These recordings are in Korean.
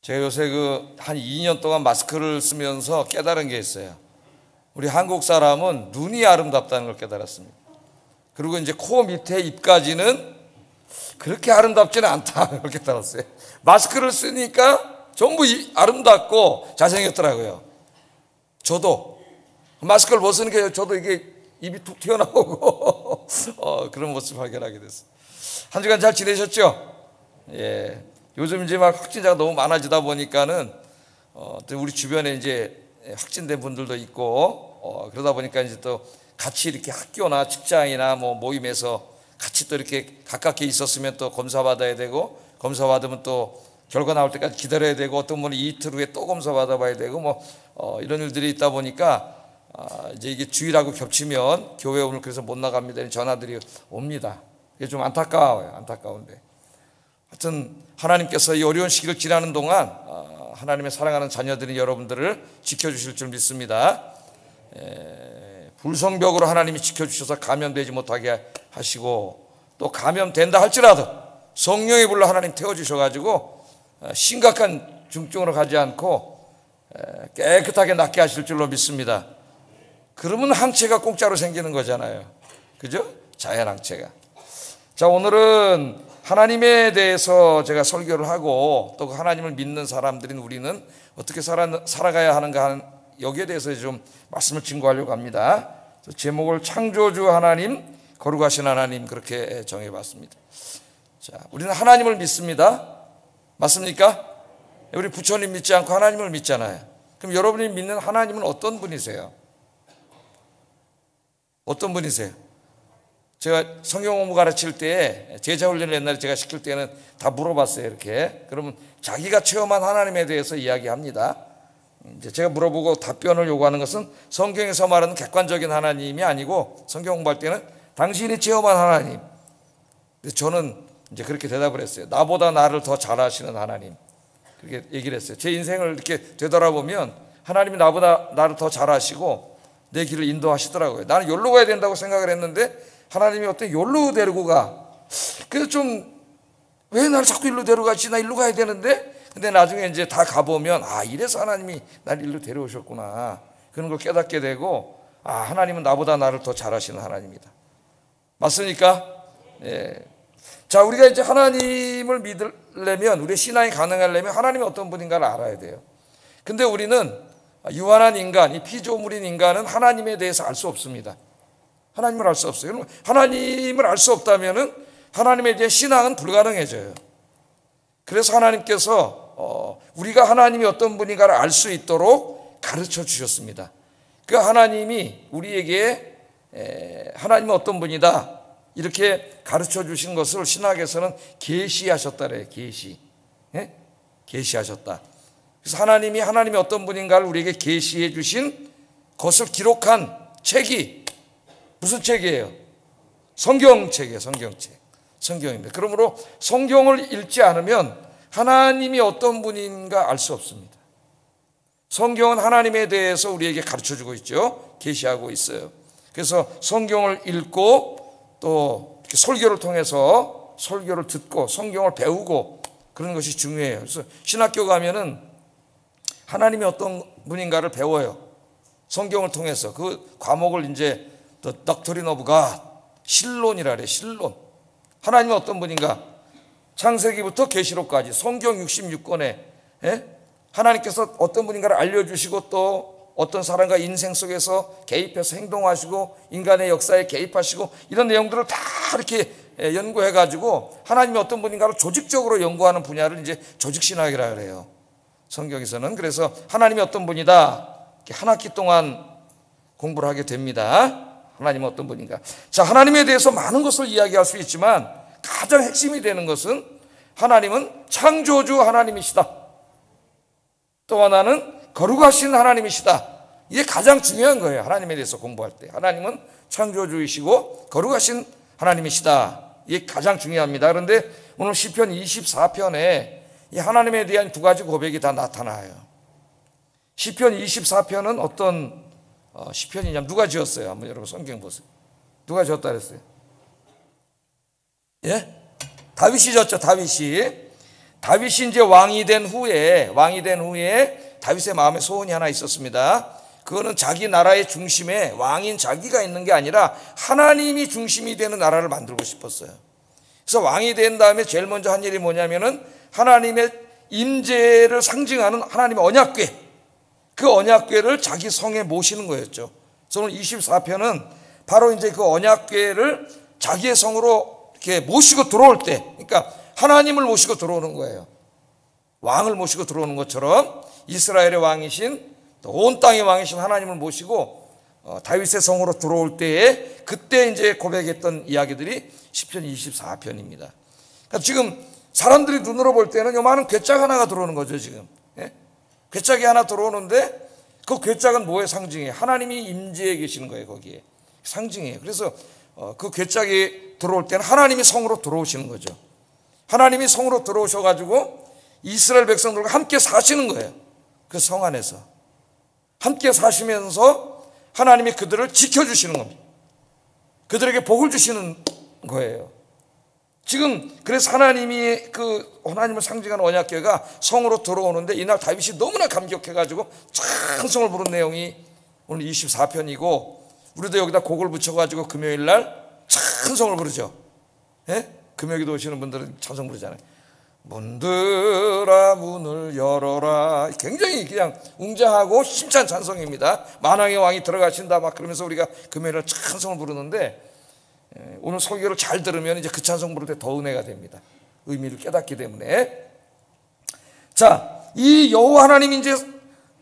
제가 요새 한 2년 동안 마스크를 쓰면서 깨달은 게 있어요. 우리 한국 사람은 눈이 아름답다는 걸 깨달았습니다. 그리고 이제 코 밑에 입까지는 그렇게 아름답지는 않다는 걸 깨달았어요. 마스크를 쓰니까 전부 아름답고 잘생겼더라고요. 저도 마스크를 벗으는 게 저도 이게 입이 툭 튀어나오고 그런 모습을 발견하게 됐어요. 한 주간 잘 지내셨죠? 예. 요즘 이제 막 확진자가 너무 많아지다 보니까는 우리 주변에 이제 확진된 분들도 있고 그러다 보니까 이제 또 같이 이렇게 학교나 직장이나 뭐 모임에서 같이 또 이렇게 가깝게 있었으면 또 검사 받아야 되고, 검사 받으면 또 결과 나올 때까지 기다려야 되고, 어떤 분은 이틀 후에 또 검사 받아봐야 되고 이런 일들이 있다 보니까 이제 이게 주일하고 겹치면 교회 오늘 그래서 못 나갑니다 이런 전화들이 옵니다. 이게 좀 안타까워요. 안타까운데 하여튼 하나님께서 이 어려운 시기를 지나는 동안 하나님의 사랑하는 자녀들인 여러분들을 지켜주실 줄 믿습니다. 불성벽으로 하나님이 지켜주셔서 감염되지 못하게 하시고, 또 감염된다 할지라도 성령의 불로 하나님 태워주셔가지고 심각한 중증으로 가지 않고 깨끗하게 낫게 하실 줄로 믿습니다. 그러면 항체가 공짜로 생기는 거잖아요. 그죠? 자연 항체가. 자, 오늘은 하나님에 대해서 제가 설교를 하고, 또 하나님을 믿는 사람들인 우리는 어떻게 살아가야 하는가 하는 여기에 대해서 좀 말씀을 증거하려고 합니다. 제목을 창조주 하나님, 거룩하신 하나님 그렇게 정해봤습니다. 자, 우리는 하나님을 믿습니다. 맞습니까? 우리 부처님 믿지 않고 하나님을 믿잖아요. 그럼 여러분이 믿는 하나님은 어떤 분이세요? 어떤 분이세요? 제가 성경 공부 가르칠 때 제자 훈련을 옛날에 제가 시킬 때는 다 물어봤어요. 이렇게. 그러면 자기가 체험한 하나님에 대해서 이야기합니다. 이제 제가 물어보고 답변을 요구하는 것은 성경에서 말하는 객관적인 하나님이 아니고, 성경 공부할 때는 당신이 체험한 하나님. 근데 저는 이제 그렇게 대답을 했어요. 나보다 나를 더 잘 아시는 하나님. 그렇게 얘기를 했어요. 제 인생을 이렇게 되돌아보면 하나님이 나보다 나를 더 잘 아시고 내 길을 인도하시더라고요. 나는 여기로 가야 된다고 생각을 했는데 하나님이 어떤 여기로 데리고 가. 그래서 좀 왜 나를 자꾸 일로 데려가지? 나 일로 가야 되는데. 근데 나중에 이제 다 가보면 이래서 하나님이 날 일로 데려오셨구나. 그런 걸 깨닫게 되고, 하나님은 나보다 나를 더 잘하시는 하나님이다. 맞습니까? 예. 자, 우리가 이제 하나님을 믿으려면, 우리의 신앙이 가능하려면 하나님이 어떤 분인가를 알아야 돼요. 근데 우리는 유한한 인간, 이 피조물인 인간은 하나님에 대해서 알 수 없습니다. 하나님을 알 수 없어요. 하나님을 알 수 없다면은 하나님에 대한 신앙은 불가능해져요. 그래서 하나님께서 우리가 하나님이 어떤 분인가를 알 수 있도록 가르쳐 주셨습니다. 그 하나님이 우리에게 하나님은 어떤 분이다 이렇게 가르쳐 주신 것을 신학에서는 계시하셨다래요. 계시하셨다. 그래서 하나님이 어떤 분인가를 우리에게 계시해 주신 것을 기록한 책이 무슨 책이에요? 성경책이에요. 성경입니다. 그러므로 성경을 읽지 않으면 하나님이 어떤 분인가 알 수 없습니다. 성경은 하나님에 대해서 우리에게 가르쳐주고 있죠. 계시하고 있어요. 그래서 성경을 읽고 또 이렇게 설교를 통해서 설교를 듣고 성경을 배우고 그런 것이 중요해요. 그래서 신학교 가면은 하나님이 어떤 분인가를 배워요. 성경을 통해서 그 과목을 이제 The Doctrine of God, 신론이라 그래요. 신론. 하나님은 어떤 분인가? 창세기부터 계시록까지 성경 66권에 하나님께서 어떤 분인가를 알려주시고, 또 어떤 사람과 인생 속에서 개입해서 행동하시고 인간의 역사에 개입하시고 이런 내용들을 다 이렇게 연구해가지고 하나님이 어떤 분인가를 조직적으로 연구하는 분야를 이제 조직신학이라 그래요. 성경에서는. 그래서 하나님이 어떤 분이다 한 학기 동안 공부를 하게 됩니다. 하나님은 어떤 분인가. 자, 하나님에 대해서 많은 것을 이야기할 수 있지만 가장 핵심이 되는 것은 하나님은 창조주 하나님이시다. 또 하나는 거룩하신 하나님이시다. 이게 가장 중요한 거예요. 하나님에 대해서 공부할 때. 하나님은 창조주이시고 거룩하신 하나님이시다. 이게 가장 중요합니다. 그런데 오늘 시편 24편에 이 하나님에 대한 두 가지 고백이 다 나타나요. 시편 24편은 어떤 시편이냐면 누가 지었어요? 한번 여러분 성경 보세요. 누가 지었다 그랬어요? 예? 다윗이 지었죠. 다윗이. 다윗이 이제 왕이 된 후에 다윗의 마음에 소원이 하나 있었습니다. 그거는 자기 나라의 중심에 왕인 자기가 있는 게 아니라 하나님이 중심이 되는 나라를 만들고 싶었어요. 그래서 왕이 된 다음에 제일 먼저 한 일이 뭐냐면은 하나님의 임재를 상징하는 하나님의 언약궤, 그 언약궤를 자기 성에 모시는 거였죠. 그래서 오늘 24편은 바로 이제 그 언약궤를 자기의 성으로 이렇게 모시고 들어올 때, 그러니까 하나님을 모시고 들어오는 거예요. 왕을 모시고 들어오는 것처럼 이스라엘의 왕이신, 온 땅의 왕이신 하나님을 모시고 다윗의 성으로 들어올 때에 그때 이제 고백했던 이야기들이 시편 24편입니다. 그러니까 지금 사람들이 눈으로 볼 때는 요만한 괴짝 하나가 들어오는 거죠, 지금. 예? 괴짝이 하나 들어오는데 그 괴짝은 뭐의 상징이에요? 하나님이 임재해 계시는 거예요, 거기에. 상징이에요. 그래서 그 괴짝이 들어올 때는 하나님이 성으로 들어오시는 거죠. 하나님이 성으로 들어오셔가지고 이스라엘 백성들과 함께 사시는 거예요. 그 성 안에서. 함께 사시면서 하나님이 그들을 지켜주시는 겁니다. 그들에게 복을 주시는 거예요. 지금 그래서 하나님이 그 하나님을 상징하는 언약궤가 성으로 들어오는데 이날 다윗이 너무나 감격해가지고 찬송을 부른 내용이 오늘 24편이고 우리도 여기다 곡을 붙여가지고 금요일 날 찬송을 부르죠. 예? 금요기도 오시는 분들은 찬송 부르잖아요. 문들아 문을 열어라. 굉장히 그냥 웅장하고 힘찬 찬송입니다. 만왕의 왕이 들어가신다 막 그러면서 우리가 금요일날 찬송을 부르는데 오늘 설교를 잘 들으면 이제 그 찬송 부를 때 더 은혜가 됩니다. 의미를 깨닫기 때문에. 자, 이 여호와 하나님이 이제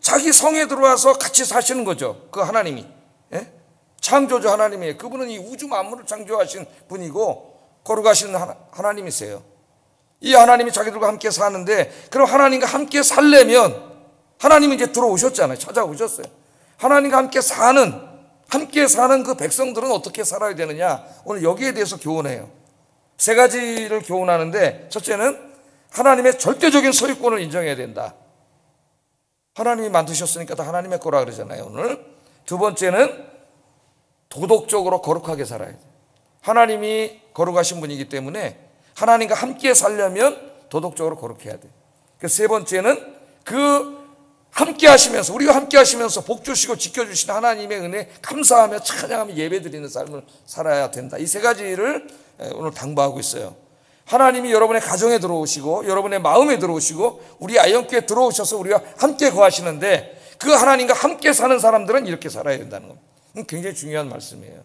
자기 성에 들어와서 같이 사시는 거죠. 그 하나님이. 예? 창조주 하나님이에요. 그분은 이 우주 만물을 창조하신 분이고 거룩하신 하나님이세요. 이 하나님이 자기들과 함께 사는데 그럼 하나님과 함께 살려면 하나님이 이제 들어오셨잖아요. 찾아오셨어요. 하나님과 함께 사는 그 백성들은 어떻게 살아야 되느냐, 오늘 여기에 대해서 교훈해요. 세 가지를 교훈하는데, 첫째는 하나님의 절대적인 소유권을 인정해야 된다. 하나님이 만드셨으니까 다 하나님의 거라 그러잖아요, 오늘. 두 번째는 도덕적으로 거룩하게 살아야 돼요. 하나님이 거룩하신 분이기 때문에 하나님과 함께 살려면 도덕적으로 거룩해야 돼요. 세 번째는 함께 하시면서, 우리가 함께 하시면서 복 주시고 지켜주신 하나님의 은혜 감사하며 찬양하며 예배드리는 삶을 살아야 된다. 이 세 가지를 오늘 당부하고 있어요. 하나님이 여러분의 가정에 들어오시고 여러분의 마음에 들어오시고 우리 아이언교회에 들어오셔서 우리와 함께 거하시는데 그 하나님과 함께 사는 사람들은 이렇게 살아야 된다는 겁니다. 굉장히 중요한 말씀이에요.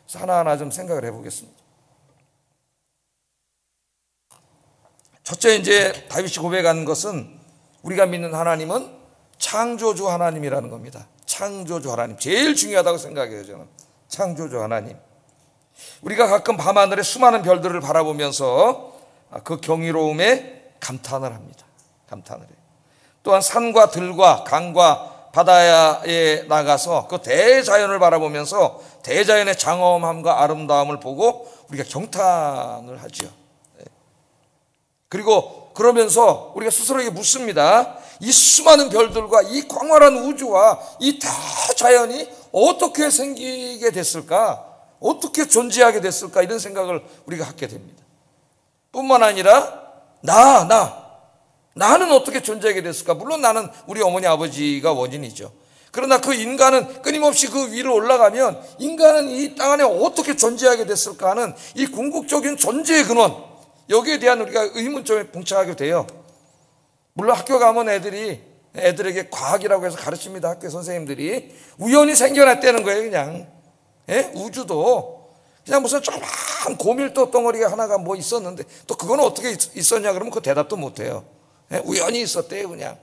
그래서 하나하나 좀 생각을 해보겠습니다. 첫째, 이제 다윗이 고백한 것은 우리가 믿는 하나님은 창조주 하나님이라는 겁니다. 창조주 하나님. 제일 중요하다고 생각해요, 저는. 창조주 하나님. 우리가 가끔 밤하늘의 수많은 별들을 바라보면서 그 경이로움에 감탄을 합니다. 감탄을 해요. 또한 산과 들과 강과 바다에 나가서 그 대자연을 바라보면서 대자연의 장엄함과 아름다움을 보고 우리가 경탄을 하죠. 그리고 그러면서 우리가 스스로에게 묻습니다. 이 수많은 별들과 이 광활한 우주와 이 대자연이 어떻게 생기게 됐을까? 어떻게 존재하게 됐을까? 이런 생각을 우리가 하게 됩니다. 뿐만 아니라 나는 어떻게 존재하게 됐을까? 물론 나는 우리 어머니 아버지가 원인이죠. 그러나 그 인간은 끊임없이 그 위로 올라가면 인간은 이 땅 안에 어떻게 존재하게 됐을까 하는 이 궁극적인 존재의 근원, 여기에 대한 우리가 의문점에 봉착하게 돼요. 물론 학교 가면 애들에게 과학이라고 해서 가르칩니다. 학교 선생님들이 우연히 생겨났다는 거예요. 그냥 우주도 그냥 무슨 조그만 고밀도 덩어리가 하나가 뭐 있었는데 또 그거는 어떻게 있었냐 그러면 그 대답도 못해요. 우연히 있었대요. 그냥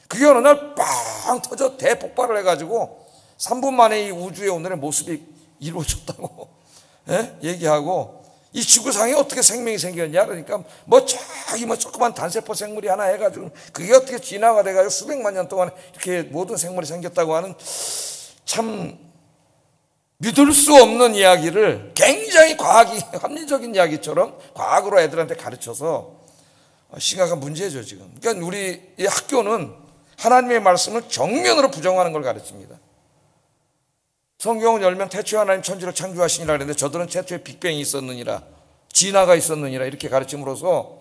그게 어느 날 빵 터져 대폭발을 해가지고 3분 만에 이 우주의 오늘의 모습이 이루어졌다고 얘기하고, 이 지구상에 어떻게 생명이 생겼냐 그러니까 저기 조그만 단세포 생물이 하나 해가지고 그게 어떻게 진화가 돼가지고 수백만 년 동안 이렇게 모든 생물이 생겼다고 하는 참 믿을 수 없는 이야기를 굉장히 합리적인 이야기처럼 과학으로 애들한테 가르쳐서 심각한 문제죠 지금. 그러니까 우리 이 학교는 하나님의 말씀을 정면으로 부정하는 걸 가르칩니다. 성경을 열면 태초에 하나님 천지를 창조하시니라 그랬는데 저들은 태초에 빅뱅이 있었느니라, 진화가 있었느니라 이렇게 가르침으로써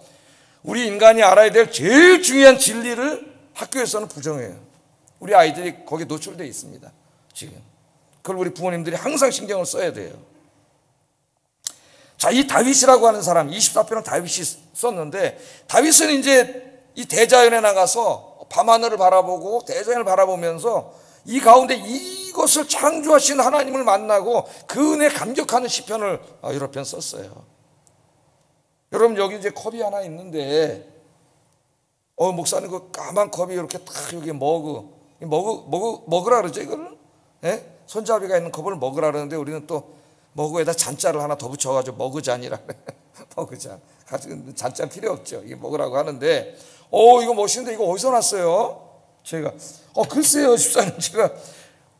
우리 인간이 알아야 될 제일 중요한 진리를 학교에서는 부정해요. 우리 아이들이 거기에 노출되어 있습니다. 지금 그걸 우리 부모님들이 항상 신경을 써야 돼요. 자, 이 다윗이라고 하는 사람, 24편은 다윗이 썼는데, 다윗은 이제 이 대자연에 나가서 밤하늘을 바라보고 대자연을 바라보면서 이 가운데 이것을 창조하신 하나님을 만나고 그 은혜에 감격하는 시편을 여러 편 썼어요. 여러분, 여기 이제 컵이 하나 있는데, 목사님 그 까만 컵이 이렇게 딱 여기 먹으라 그러죠, 이거를? 예? 손잡이가 있는 컵을 먹으라 그러는데, 우리는 또 머그에다 잔자를 하나 더 붙여가지고 머그잔이라 그래. 머그잔. 잔자 필요 없죠. 이게 먹으라고 하는데, 이거 멋있는데 이거 어디서 났어요? 제가, 글쎄요, 집사님. 제가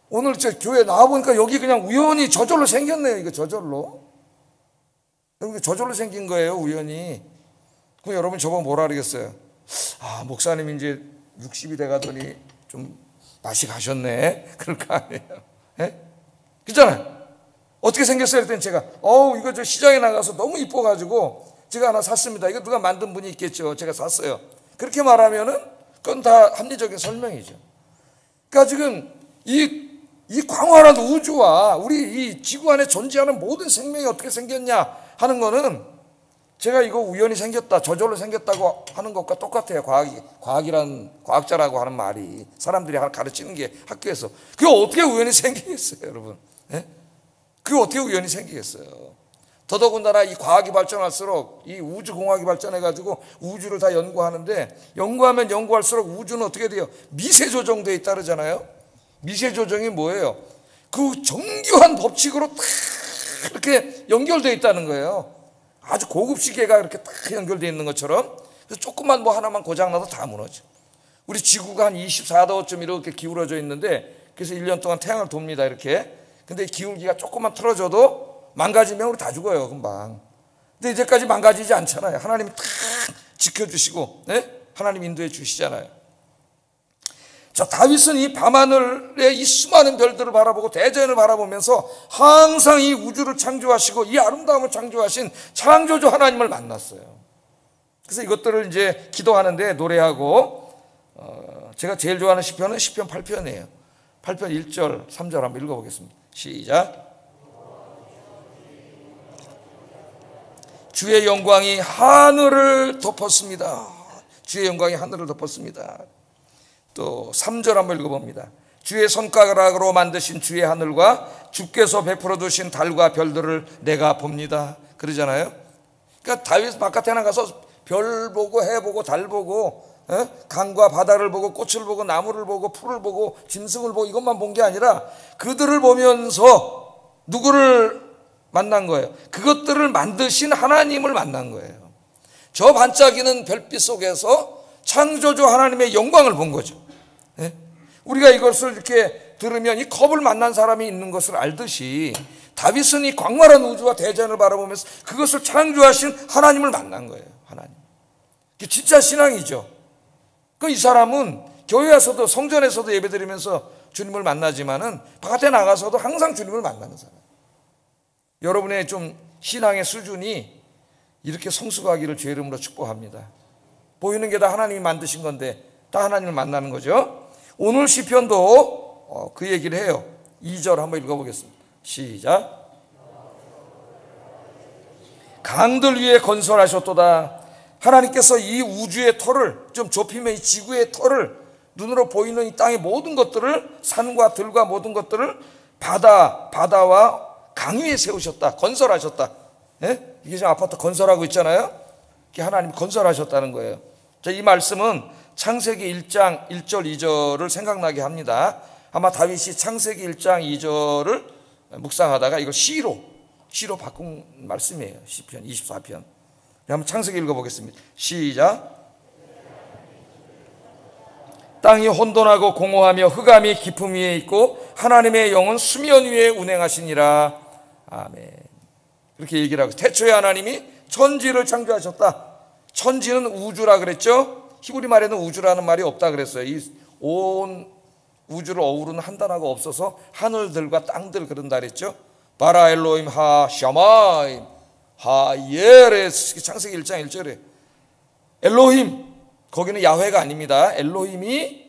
오늘 저 교회 나와보니까 여기 그냥 우연히 저절로 생겼네요. 이거 저절로. 여기 저절로 생긴 거예요, 우연히. 그럼 여러분 저보고 뭐라 그러겠어요? 목사님 이제 60이 돼가더니 좀 맛이 가셨네. 그럴 거 아니에요. 예? 그렇잖아요. 어떻게 생겼어요? 그랬더니 제가 이거 저 시장에 나가서 너무 이뻐가지고 제가 하나 샀습니다. 이거 누가 만든 분이 있겠죠. 제가 샀어요. 그렇게 말하면은 그건 다 합리적인 설명이죠. 그러니까 지금 이 광활한 우주와 우리 이 지구 안에 존재하는 모든 생명이 어떻게 생겼냐 하는 거는 제가 이거 우연히 생겼다, 저절로 생겼다고 하는 것과 똑같아요. 과학자라고 하는 말이 사람들이 가르치는 게 학교에서. 그게 어떻게 우연히 생기겠어요, 여러분? 예? 그게 어떻게 우연히 생기겠어요? 더더군다나 이 과학이 발전할수록 이 우주공학이 발전해가지고 우주를 다 연구하는데 연구하면 연구할수록 우주는 어떻게 돼요? 미세 조정되어 있다 그러잖아요. 미세 조정이 뭐예요? 그 정교한 법칙으로 딱 이렇게 연결되어 있다는 거예요. 아주 고급 시계가 이렇게 딱 연결되어 있는 것처럼. 그래서 조금만 뭐 하나만 고장나도 다 무너져. 우리 지구가 한 24도쯤 이렇게 기울어져 있는데, 그래서 1년 동안 태양을 돕니다, 이렇게. 근데 기울기가 조금만 틀어져도 망가지면 우리 다 죽어요, 금방. 근데 이제까지 망가지지 않잖아요. 하나님이 딱 지켜주시고, 네? 하나님 인도해 주시잖아요. 자, 다윗은 이 밤하늘의 이 수많은 별들을 바라보고 대자연을 바라보면서 항상 이 우주를 창조하시고 이 아름다움을 창조하신 창조주 하나님을 만났어요. 그래서 이것들을 이제 기도하는데 노래하고, 제가 제일 좋아하는 시편은 시편 8편이에요. 8편 1절, 3절 한번 읽어보겠습니다. 시작. 주의 영광이 하늘을 덮었습니다. 주의 영광이 하늘을 덮었습니다. 또 3절 한번 읽어봅니다. 주의 손가락으로 만드신 주의 하늘과 주께서 베풀어 두신 달과 별들을 내가 봅니다. 그러잖아요. 그러니까 다윗 바깥에 나가서 별 보고 해 보고 달 보고 강과 바다를 보고 꽃을 보고 나무를 보고 풀을 보고 짐승을 보고 이것만 본 게 아니라 그들을 보면서 누구를 만난 거예요? 그것들을 만드신 하나님을 만난 거예요. 저 반짝이는 별빛 속에서 창조주 하나님의 영광을 본 거죠. 우리가 이것을 이렇게 들으면 이 컵을 만난 사람이 있는 것을 알듯이 다윗은 이 광활한 우주와 대자연을 바라보면서 그것을 창조하신 하나님을 만난 거예요. 하나님. 이게 진짜 신앙이죠. 이 사람은 교회에서도 성전에서도 예배드리면서 주님을 만나지만은 바깥에 나가서도 항상 주님을 만나는 사람. 여러분의 좀 신앙의 수준이 이렇게 성숙하기를 주의 이름으로 축복합니다. 보이는 게 다 하나님이 만드신 건데 다 하나님을 만나는 거죠. 오늘 시편도 그 얘기를 해요. 2절 한번 읽어보겠습니다. 시작. 강들 위에 건설하셨도다. 하나님께서 이 우주의 터를 좀 좁히면 이 지구의 터를 눈으로 보이는 이 땅의 모든 것들을 산과 들과 모든 것들을 바다와 강 위에 세우셨다. 건설하셨다. 예? 이게 지금 아파트 건설하고 있잖아요. 이게 하나님 건설하셨다는 거예요. 자, 이 말씀은 창세기 1장 1절 2절을 생각나게 합니다. 아마 다윗이 창세기 1장 2절을 묵상하다가 이걸 시로 바꾼 말씀이에요. 시편 24편. 한번 창세기 읽어보겠습니다. 시작. 땅이 혼돈하고 공허하며 흑암이 깊음 위에 있고 하나님의 영은 수면 위에 운행하시니라. 아멘. 그렇게 얘기를 하고, 태초에 하나님이 천지를 창조하셨다. 천지는 우주라 그랬죠. 히브리 말에는 우주라는 말이 없다 그랬어요. 이 온 우주를 어우르는 한 단어가 없어서 하늘들과 땅들 그런다 그랬죠. 바라 엘로임 하 샤마임 하 예레스. 창세기 1장 1절에 엘로힘, 거기는 야훼가 아닙니다. 엘로힘이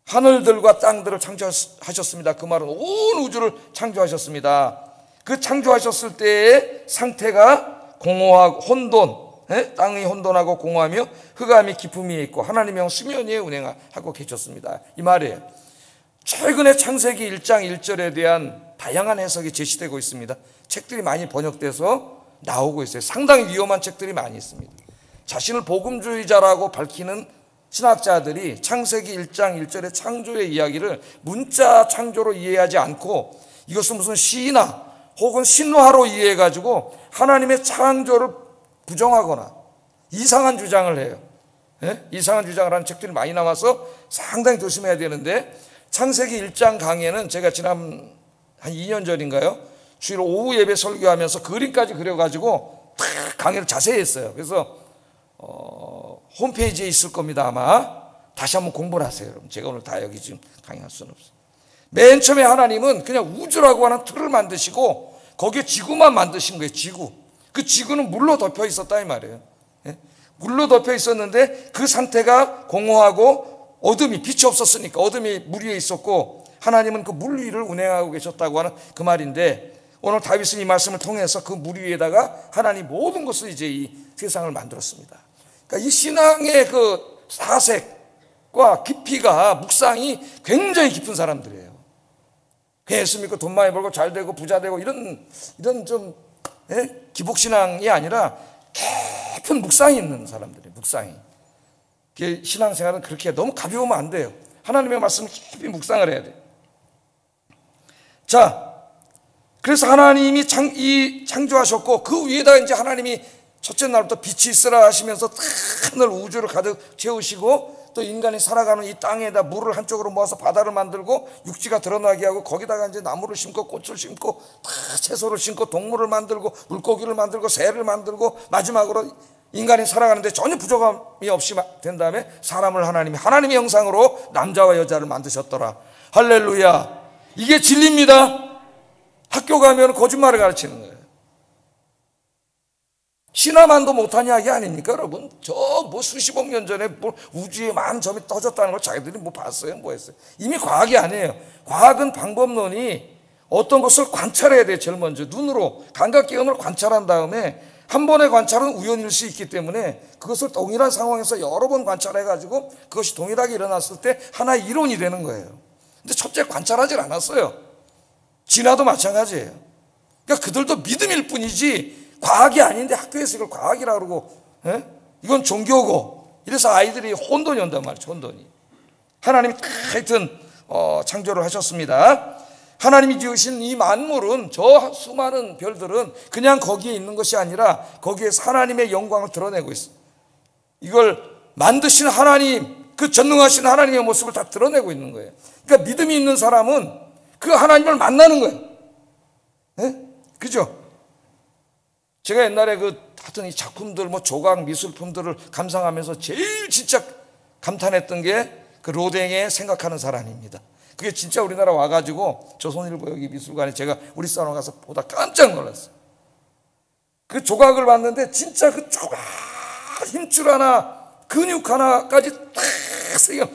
하늘들과 땅들을 창조하셨습니다. 그 말은 온 우주를 창조하셨습니다. 그 창조하셨을 때의 상태가 공허하고 혼돈, 땅이 혼돈하고 공허하며 흑암이 깊음이 있고 하나님의 영 수면 위에 운행하고 계셨습니다. 이 말이에요. 최근에 창세기 1장 1절에 대한 다양한 해석이 제시되고 있습니다. 책들이 많이 번역돼서 나오고 있어요. 상당히 위험한 책들이 많이 있습니다. 자신을 복음주의자라고 밝히는 신학자들이 창세기 1장 1절의 창조의 이야기를 문자 창조로 이해하지 않고 이것은 무슨 시나 혹은 신화로 이해해가지고 하나님의 창조를 부정하거나 이상한 주장을 해요. 이상한 주장을 하는 책들이 많이 나와서 상당히 조심해야 되는데, 창세기 1장 강의는 제가 지난 한 2년 전인가요? 주일 오후 예배 설교하면서 그림까지 그려가지고 탁 강의를 자세히 했어요. 그래서 홈페이지에 있을 겁니다. 아마 다시 한번 공부를 하세요. 여러분, 제가 오늘 다 여기 지금 강의할 수는 없어요. 맨 처음에 하나님은 그냥 우주라고 하는 틀을 만드시고 거기에 지구만 만드신 거예요. 지구. 그 지구는 물로 덮여 있었다 이 말이에요. 물로 덮여 있었는데 그 상태가 공허하고 어둠이, 빛이 없었으니까 어둠이 물 위에 있었고 하나님은 그 물 위를 운행하고 계셨다고 하는 그 말인데, 오늘 다윗은 이 말씀을 통해서 그 물 위에다가 하나님 모든 것을 이제 이 세상을 만들었습니다. 그러니까 이 신앙의 그 사색과 깊이가, 묵상이 굉장히 깊은 사람들이에요. 그냥 예수 믿고 돈 많이 벌고 잘 되고 부자 되고 이런 좀 기복신앙이 아니라 깊은 묵상이 있는 사람들이에요. 묵상이. 신앙생활은 그렇게 너무 가벼우면 안 돼요. 하나님의 말씀을 깊이 묵상을 해야 돼요. 자, 그래서 하나님이 창조하셨고 그 위에다가 이제 하나님이 첫째 날부터 빛이 있으라 하시면서 하늘 우주를 가득 채우시고 또 인간이 살아가는 이 땅에다 물을 한쪽으로 모아서 바다를 만들고 육지가 드러나게 하고 거기다가 이제 나무를 심고 꽃을 심고 다 채소를 심고 동물을 만들고 물고기를 만들고 새를 만들고 마지막으로 인간이 살아가는데 전혀 부족함이 없이 된 다음에 사람을 하나님의 형상으로 남자와 여자를 만드셨더라. 할렐루야. 이게 진리입니다. 학교 가면 거짓말을 가르치는 거예요. 신화만도 못한 이야기 아닙니까 여러분? 저 뭐 수십억 년 전에 뭐 우주에 많은 점이 떠졌다는 걸 자기들이 뭐 봤어요? 뭐 했어요? 이미 과학이 아니에요. 과학은 방법론이 어떤 것을 관찰해야 돼요. 제일 먼저 눈으로, 감각기관으로 관찰한 다음에 한 번의 관찰은 우연일 수 있기 때문에 그것을 동일한 상황에서 여러 번 관찰해가지고 그것이 동일하게 일어났을 때 하나의 이론이 되는 거예요. 근데 첫째 관찰하지 않았어요. 진화도 마찬가지예요. 그러니까 그들도 믿음일 뿐이지 과학이 아닌데 학교에서 이걸 과학이라고 그러고 이건 종교고 이래서 아이들이 혼돈이 온단 말이죠. 혼돈이. 하나님이 하여튼 창조를 하셨습니다. 하나님이 지으신 이 만물은, 저 수많은 별들은 그냥 거기에 있는 것이 아니라 거기에서 하나님의 영광을 드러내고 있어요. 이걸 만드신 하나님, 그 전능하신 하나님의 모습을 다 드러내고 있는 거예요. 그러니까 믿음이 있는 사람은 그 하나님을 만나는 거예요. 그죠? 제가 옛날에 하여튼 이 작품들, 뭐 조각, 미술품들을 감상하면서 제일 진짜 감탄했던 게 그 로댕의 생각하는 사람입니다. 그게 진짜 우리나라 와가지고 조선일보 여기 미술관에 제가 우리 사람 가서 보다 깜짝 놀랐어요. 그 조각을 봤는데 진짜 그 조각 힘줄 하나, 근육 하나까지 딱 새겨.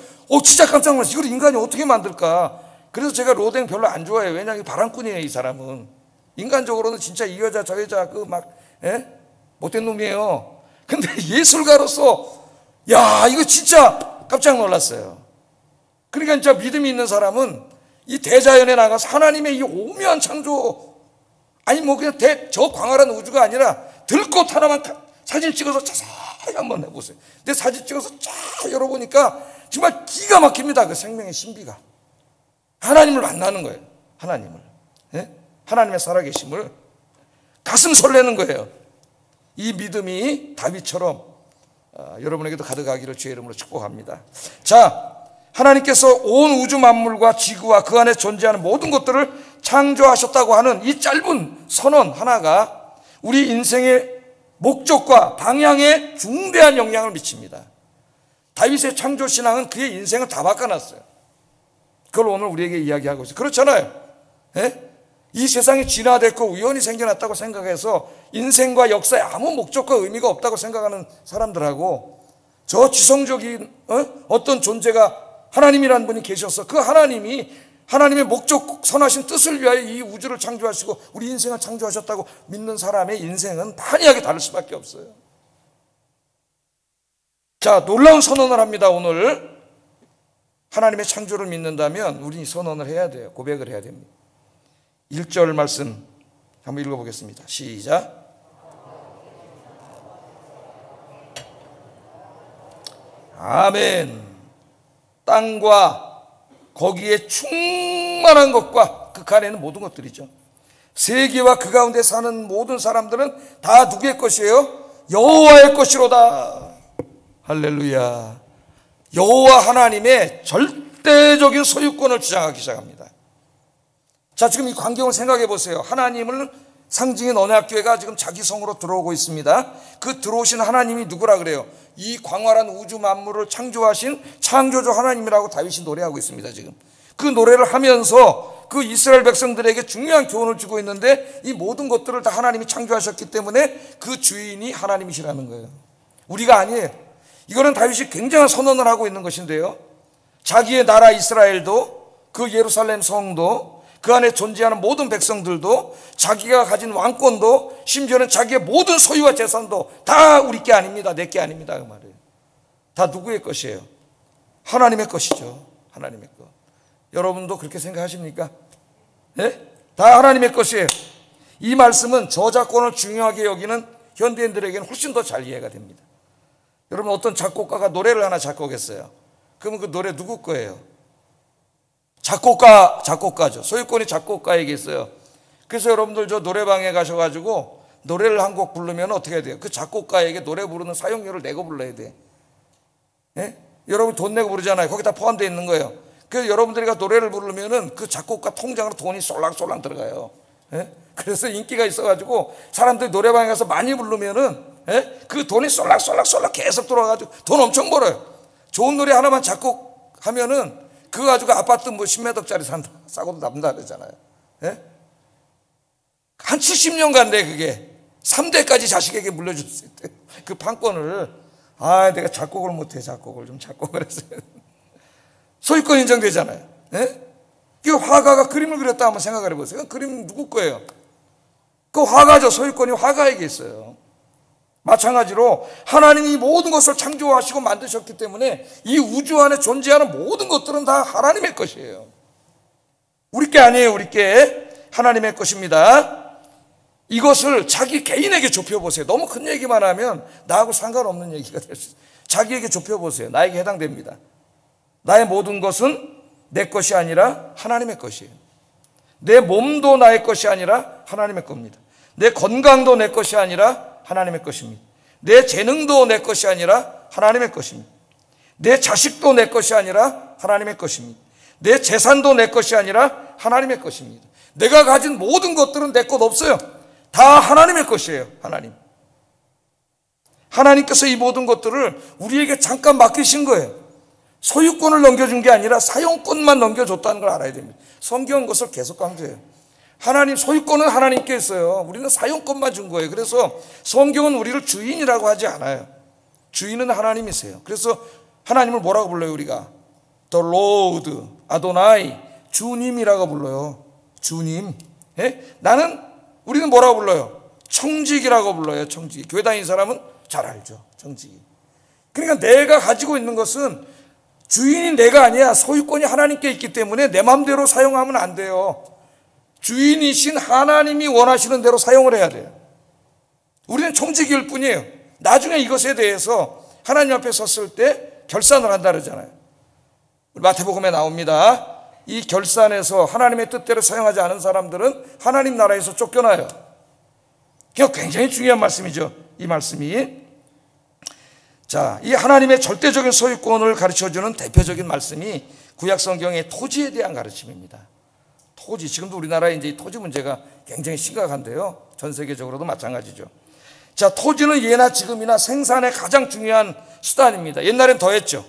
진짜 깜짝 놀랐어요. 이걸 인간이 어떻게 만들까? 그래서 제가 로댕 별로 안 좋아해요. 왜냐하면 바람꾼이에요, 이 사람은. 인간적으로는 진짜 이 여자 저 여자 못된 놈이에요. 근데 예술가로서 야, 이거 진짜 깜짝 놀랐어요. 그러니까 진짜 믿음이 있는 사람은 이 대자연에 나가서 하나님의 이 오묘한 창조, 아니 뭐 그냥 저 광활한 우주가 아니라 들꽃 하나만 사진 찍어서 자세히 한번 해보세요. 근데 사진 찍어서 쫙 열어보니까 정말 기가 막힙니다. 그 생명의 신비가. 하나님을 만나는 거예요. 하나님을. 하나님의 살아계심을. 가슴 설레는 거예요. 이 믿음이 다윗처럼 여러분에게도 가득하기를 주의 이름으로 축복합니다. 자, 하나님께서 온 우주 만물과 지구와 그 안에 존재하는 모든 것들을 창조하셨다고 하는 이 짧은 선언 하나가 우리 인생의 목적과 방향에 중대한 영향을 미칩니다. 다윗의 창조신앙은 그의 인생을 다 바꿔놨어요. 그걸 오늘 우리에게 이야기하고 있어요. 그렇잖아요. 이 세상이 진화됐고 우연히 생겨났다고 생각해서 인생과 역사에 아무 목적과 의미가 없다고 생각하는 사람들하고 저 지성적인 어떤 존재가 하나님이라는 분이 계셔서 그 하나님이 하나님의 목적 선하신 뜻을 위하여 이 우주를 창조하시고 우리 인생을 창조하셨다고 믿는 사람의 인생은 판이하게 다를 수밖에 없어요. 자, 놀라운 선언을 합니다. 오늘 하나님의 창조를 믿는다면 우리 선언을 해야 돼요. 고백을 해야 됩니다. 1절 말씀 한번 읽어보겠습니다. 시작. 아멘. 땅과 거기에 충만한 것과 그 안에는 모든 것들이죠. 세계와 그 가운데 사는 모든 사람들은 다 누구의 것이에요? 여호와의 것이로다. 할렐루야. 여호와 하나님의 절대적인 소유권을 주장하기 시작합니다. 자, 지금 이 광경을 생각해 보세요. 하나님을 상징인 언약교회가 지금 자기 성으로 들어오고 있습니다. 그 들어오신 하나님이 누구라 그래요? 이 광활한 우주 만물을 창조하신 창조주 하나님이라고 다윗이 노래하고 있습니다. 지금 그 노래를 하면서 그 이스라엘 백성들에게 중요한 교훈을 주고 있는데 이 모든 것들을 다 하나님이 창조하셨기 때문에 그 주인이 하나님이시라는 거예요. 우리가 아니에요. 이거는 다윗이 굉장한 선언을 하고 있는 것인데요, 자기의 나라 이스라엘도, 그 예루살렘 성도, 그 안에 존재하는 모든 백성들도, 자기가 가진 왕권도, 심지어는 자기의 모든 소유와 재산도 다 우리 게 아닙니다. 내 게 아닙니다. 그 말이에요. 다 누구의 것이에요? 하나님의 것이죠. 하나님의 것. 여러분도 그렇게 생각하십니까? 네? 다 하나님의 것이에요. 이 말씀은 저작권을 중요하게 여기는 현대인들에게는 훨씬 더 잘 이해가 됩니다. 여러분, 어떤 작곡가가 노래를 하나 작곡했어요. 그러면 그 노래 누구 거예요? 작곡가죠. 소유권이 작곡가에게 있어요. 그래서 여러분들 저 노래방에 가셔가지고 노래를 한 곡 부르면 어떻게 해야 돼요? 그 작곡가에게 노래 부르는 사용료를 내고 불러야 돼. 예? 여러분 돈 내고 부르잖아요. 거기 다 포함되어 있는 거예요. 그래서 여러분들이 노래를 부르면은 그 작곡가 통장으로 돈이 쏠랑쏠랑 들어가요. 예? 그래서 인기가 있어가지고 사람들이 노래방에 가서 많이 부르면은, 예? 그 돈이 쏠랑쏠랑 계속 들어와가지고 돈 엄청 벌어요. 좋은 노래 하나만 작곡하면은 그거 가지고 아파트 뭐 10매덕짜리 산다, 싸고도 남다 그러잖아요. 예? 한 70년간 돼. 그게 3대까지 자식에게 물려줄 수 있대. 그 판권을. 내가 작곡을 못해. 작곡을 했어요. 소유권 인정되잖아요. 예? 그 화가가 그림을 그렸다 한번 생각을 해보세요. 그 그림 누구 거예요? 그 화가죠. 소유권이 화가에게 있어요. 마찬가지로 하나님이 모든 것을 창조하시고 만드셨기 때문에 이 우주 안에 존재하는 모든 것들은 다 하나님의 것이에요. 우리 게 아니에요. 우리 게 하나님의 것입니다. 이것을 자기 개인에게 좁혀보세요. 너무 큰 얘기만 하면 나하고 상관없는 얘기가 될 수 있어요. 자기에게 좁혀보세요. 나에게 해당됩니다. 나의 모든 것은 내 것이 아니라 하나님의 것이에요. 내 몸도 나의 것이 아니라 하나님의 겁니다. 내 건강도 내 것이 아니라 하나님의 것입니다. 내 재능도 내 것이 아니라 하나님의 것입니다. 내 자식도 내 것이 아니라 하나님의 것입니다. 내 재산도 내 것이 아니라 하나님의 것입니다. 내가 가진 모든 것들은 내 것 없어요. 다 하나님의 것이에요. 하나님께서 이 모든 것들을 우리에게 잠깐 맡기신 거예요. 소유권을 넘겨준 게 아니라 사용권만 넘겨줬다는 걸 알아야 됩니다. 성경은 그것을 계속 강조해요. 하나님 소유권은 하나님께 있어요. 우리는 사용권만 준 거예요. 그래서 성경은 우리를 주인이라고 하지 않아요. 주인은 하나님이세요. 그래서 하나님을 뭐라고 불러요? 우리가 The Lord, 아도나이, 주님이라고 불러요. 주님. 예? 우리는 뭐라고 불러요? 청직이라고 불러요. 청직. 교회 다니는 사람은 잘 알죠. 청직. 그러니까 내가 가지고 있는 것은 주인이 내가 아니야. 소유권이 하나님께 있기 때문에 내 마음대로 사용하면 안 돼요. 주인이신 하나님이 원하시는 대로 사용을 해야 돼요. 우리는 청직일 뿐이에요. 나중에 이것에 대해서 하나님 앞에 섰을 때 결산을 한다 그러잖아요. 마태복음에 나옵니다. 이 결산에서 하나님의 뜻대로 사용하지 않은 사람들은 하나님 나라에서 쫓겨나요. 이게 굉장히 중요한 말씀이죠. 이 말씀이. 자, 이 하나님의 절대적인 소유권을 가르쳐주는 대표적인 말씀이 구약 성경의 토지에 대한 가르침입니다. 토지, 지금도 우리나라에 이제 토지 문제가 굉장히 심각한데요. 전 세계적으로도 마찬가지죠. 자, 토지는 예나 지금이나 생산의 가장 중요한 수단입니다. 옛날엔 더했죠.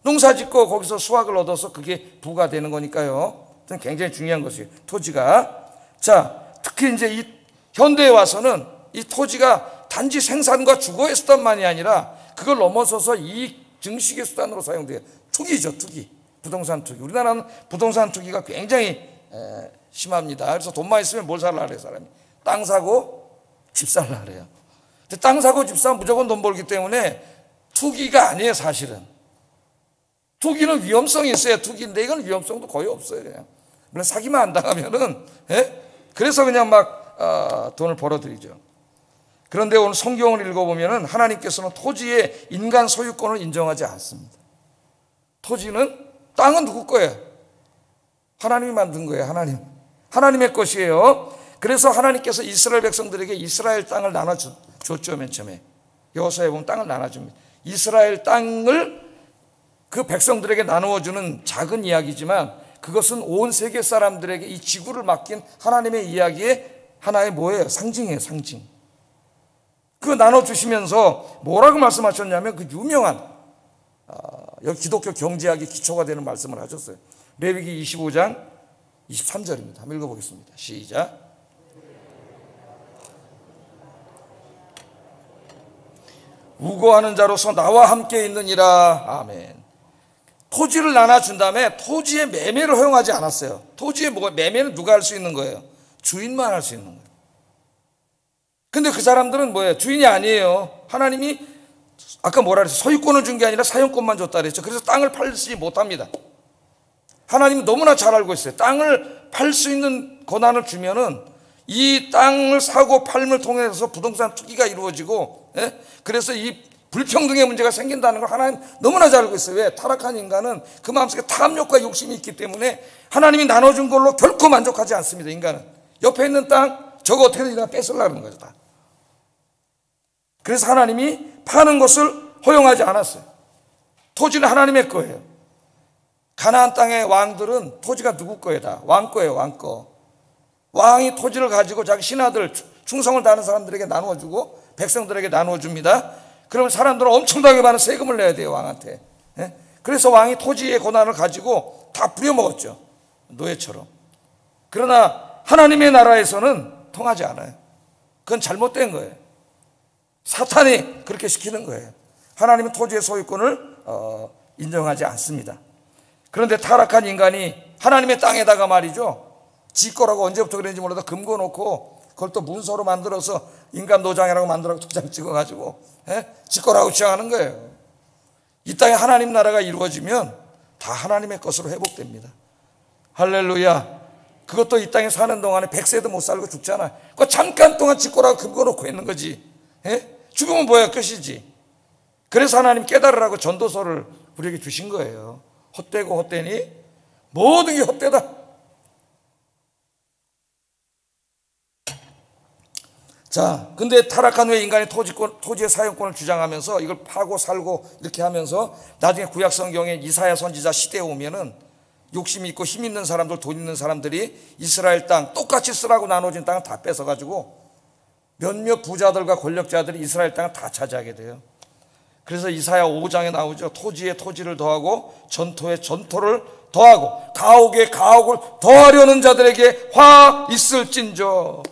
농사 짓고 거기서 수확을 얻어서 그게 부가 되는 거니까요. 굉장히 중요한 것이에요. 토지가. 자, 특히 이제 이 현대에 와서는 이 토지가 단지 생산과 주거의 수단만이 아니라 그걸 넘어서서 이익 증식의 수단으로 사용돼요. 투기죠, 투기. 부동산 투기. 우리나라는 부동산 투기가 굉장히 심합니다. 그래서 돈만 있으면 뭘 살라 그래요, 사람이. 땅 사고 집 살라 그래요. 근데 땅 사고 집 사면 무조건 돈 벌기 때문에 투기가 아니에요, 사실은. 투기는 위험성이 있어야 투기인데 이건 위험성도 거의 없어요, 그냥. 물론 사기만 안 당하면은, 그래서 그냥 막 돈을 벌어들이죠. 그런데 오늘 성경을 읽어보면은 하나님께서는 토지의 인간 소유권을 인정하지 않습니다. 토지는, 땅은 누구 거예요? 하나님이 만든 거예요, 하나님의 것이에요. 그래서 하나님께서 이스라엘 백성들에게 이스라엘 땅을 나눠줬죠, 맨 처음에. 여호수아에 보면 땅을 나눠줍니다. 이스라엘 땅을 그 백성들에게 나누어주는 작은 이야기지만 그것은 온 세계 사람들에게 이 지구를 맡긴 하나님의 이야기의 하나의 뭐예요? 상징이에요, 상징. 그거 나눠주시면서 뭐라고 말씀하셨냐면 그 유명한 여기 기독교 경제학의 기초가 되는 말씀을 하셨어요. 레위기 25장 23절입니다. 한번 읽어보겠습니다. 시작. 우고하는 자로서 나와 함께 있느니라. 아멘. 토지를 나눠준 다음에 토지의 매매를 허용하지 않았어요. 토지의 매매는 누가 할 수 있는 거예요? 주인만 할 수 있는 거예요. 근데 그 사람들은 뭐예요? 주인이 아니에요. 하나님이 아까 뭐라 그랬어요? 소유권을 준 게 아니라 사용권만 줬다 그랬죠. 그래서 땅을 팔지 못합니다. 하나님은 너무나 잘 알고 있어요. 땅을 팔 수 있는 권한을 주면은 이 땅을 사고 팔을 통해서 부동산 투기가 이루어지고, 그래서 이 불평등의 문제가 생긴다는 걸 하나님 너무나 잘 알고 있어요. 왜? 타락한 인간은 그 마음속에 탐욕과 욕심이 있기 때문에 하나님이 나눠준 걸로 결코 만족하지 않습니다. 인간은 옆에 있는 땅 저거 어떻게든 뺏으려는 거죠, 다. 그래서 하나님이 파는 것을 허용하지 않았어요. 토지는 하나님의 거예요. 가나안 땅의 왕들은 토지가 누구 거예요? 다 왕 거예요, 왕 거. 왕이 토지를 가지고 자기 신하들 충성을 다하는 사람들에게 나누어주고 백성들에게 나누어줍니다. 그러면 사람들은 엄청나게 많은 세금을 내야 돼요, 왕한테. 그래서 왕이 토지의 권한을 가지고 다 부려먹었죠, 노예처럼. 그러나 하나님의 나라에서는 통하지 않아요. 그건 잘못된 거예요. 사탄이 그렇게 시키는 거예요. 하나님은 토지의 소유권을 인정하지 않습니다. 그런데 타락한 인간이 하나님의 땅에다가 말이죠, 지 거라고 언제부터 그랬는지 몰라도 금고 놓고 그걸 또 문서로 만들어서 인간 노장이라고 만들어서 도장 찍어가지고 지 거라고 주장하는 거예요. 이 땅에 하나님 나라가 이루어지면 다 하나님의 것으로 회복됩니다. 할렐루야. 그것도 이 땅에 사는 동안에 100세도 못 살고 죽잖아. 그 잠깐 동안 지 거라고 금고 놓고 있는 거지. 죽으면 뭐야, 끝이지. 그래서 하나님 깨달으라고 전도서를 우리에게 주신 거예요. 헛되고 헛되니 모든 게 헛되다. 자, 근데 타락한 후에 인간이 토지의 사용권을 주장하면서 이걸 파고 살고 이렇게 하면서 나중에 구약 성경에 이사야 선지자 시대에 오면은 욕심이 있고 힘 있는 사람들, 돈 있는 사람들이 이스라엘 땅 똑같이 쓰라고 나눠진 땅을 다 뺏어가지고 몇몇 부자들과 권력자들이 이스라엘 땅을 다 차지하게 돼요. 그래서 이사야 5장에 나오죠. 토지에 토지를 더하고 전토에 전토를 더하고 가옥에 가옥을 더하려는 자들에게 화 있을진저.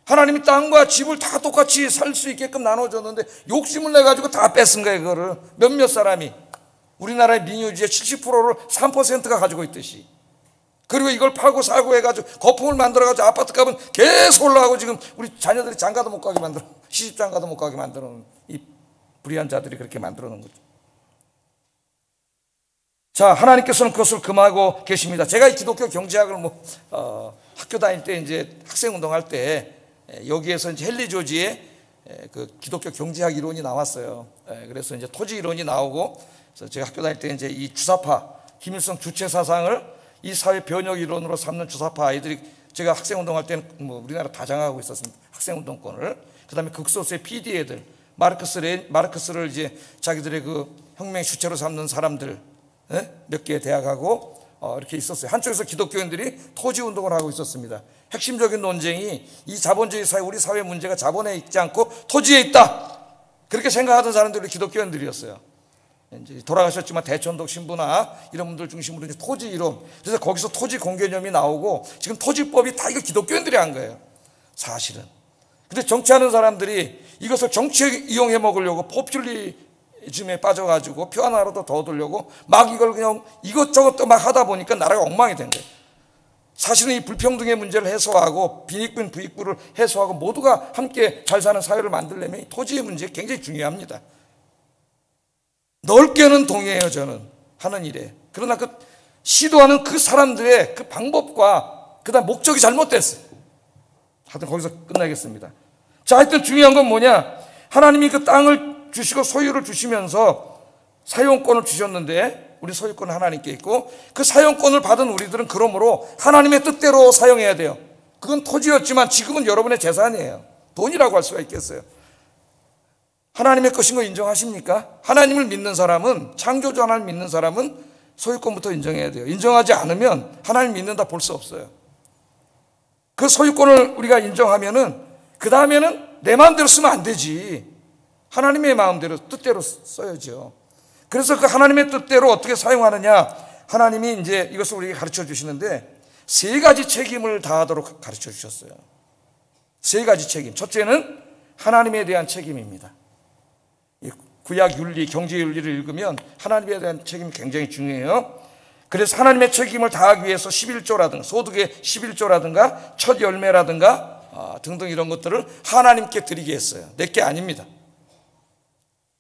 하나님이 땅과 집을 다 똑같이 살 수 있게끔 나눠줬는데 욕심을 내가지고 다 뺏은 거예요. 그거를 몇몇 사람이. 우리나라의 민유지의 70%를 3%가 가지고 있듯이. 그리고 이걸 파고 사고 해가지고 거품을 만들어가지고 아파트값은 계속 올라가고 지금 우리 자녀들이 장가도 못 가게 만들어, 시집 장가도 못 가게 만드는 이 불의한 자들이 그렇게 만들어 놓은 거죠. 자, 하나님께서는 그것을 금하고 계십니다. 제가 이 기독교 경제학을 학교 다닐 때 이제 학생 운동할 때 여기에서 이제 헨리 조지의 그 기독교 경제학 이론이 나왔어요. 그래서 이제 토지 이론이 나오고, 그래서 제가 학교 다닐 때 이제 이 주사파, 김일성 주체 사상을 이 사회 변혁 이론으로 삼는 주사파 아이들이, 제가 학생 운동할 때는 우리나라 다 장악하고 있었습니다. 학생 운동권을. 그다음에 극소수의 PD 애들, 마르크스를 이제 자기들의 그 혁명 주체로 삼는 사람들, 몇 개의 대학하고 이렇게 있었어요. 한쪽에서 기독교인들이 토지 운동을 하고 있었습니다. 핵심적인 논쟁이 이 자본주의 사회, 우리 사회 문제가 자본에 있지 않고 토지에 있다, 그렇게 생각하던 사람들이 기독교인들이었어요. 이제 돌아가셨지만 대천독 신부나 이런 분들 중심으로 이제 토지 이론, 그래서 거기서 토지 공개념이 나오고 지금 토지법이 다 이거 기독교인들이 한 거예요, 사실은. 근데 정치하는 사람들이 이것을 정치에 이용해 먹으려고 포퓰리즘에 빠져가지고 표 하나라도 더 얻으려고 막 이걸 그냥 이것저것 또 막 하다 보니까 나라가 엉망이 된 거예요. 사실은 이 불평등의 문제를 해소하고 빈익빈 부익부를 해소하고 모두가 함께 잘 사는 사회를 만들려면 토지의 문제 굉장히 중요합니다. 넓게는 동의해요, 저는 하는 일에. 그러나 그 시도하는 그 사람들의 그 방법과 그다음 목적이 잘못됐어요. 하여튼 거기서 끝나겠습니다. 자, 하여튼 중요한 건 뭐냐, 하나님이 그 땅을 주시고 소유를 주시면서 사용권을 주셨는데 우리 소유권은 하나님께 있고, 그 사용권을 받은 우리들은 그러므로 하나님의 뜻대로 사용해야 돼요. 그건 토지였지만 지금은 여러분의 재산이에요. 돈이라고 할 수가 있겠어요. 하나님의 것인 거 인정하십니까? 하나님을 믿는 사람은, 창조주 하나님 믿는 사람은 소유권부터 인정해야 돼요. 인정하지 않으면 하나님 믿는다 볼 수 없어요. 그 소유권을 우리가 인정하면은 그 다음에는 내 마음대로 쓰면 안 되지. 하나님의 마음대로 뜻대로 써야죠. 그래서 그 하나님의 뜻대로 어떻게 사용하느냐, 하나님이 이제 이것을 우리에게 가르쳐 주시는데 세 가지 책임을 다하도록 가르쳐 주셨어요. 세 가지 책임. 첫째는 하나님에 대한 책임입니다. 구약 윤리, 경제 윤리를 읽으면 하나님에 대한 책임이 굉장히 중요해요. 그래서 하나님의 책임을 다하기 위해서 11조라든가 소득의 11조라든가 첫 열매라든가 등등 이런 것들을 하나님께 드리게 했어요. 내게 아닙니다.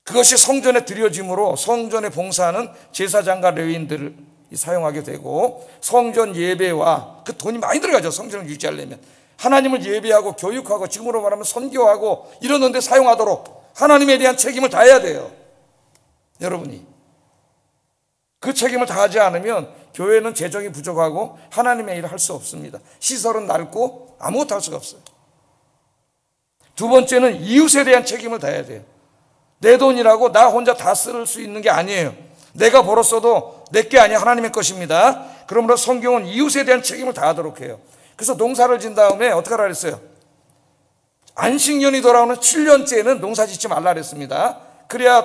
그것이 성전에 드려짐으로 성전에 봉사하는 제사장과 레위인들을 사용하게 되고, 성전 예배와 그 돈이 많이 들어가죠. 성전을 유지하려면 하나님을 예배하고 교육하고, 지금으로 말하면 선교하고 이러는데 사용하도록 하나님에 대한 책임을 다해야 돼요. 여러분이 그 책임을 다하지 않으면 교회는 재정이 부족하고 하나님의 일을 할 수 없습니다. 시설은 낡고 아무것도 할 수가 없어요. 두 번째는 이웃에 대한 책임을 다해야 돼요. 내 돈이라고 나 혼자 다 쓸 수 있는 게 아니에요. 내가 벌었어도 내게 아니야, 하나님의 것입니다. 그러므로 성경은 이웃에 대한 책임을 다하도록 해요. 그래서 농사를 진 다음에 어떻게 하라 그랬어요? 안식년이 돌아오는 7년째는 농사 짓지 말라 그랬습니다. 그래야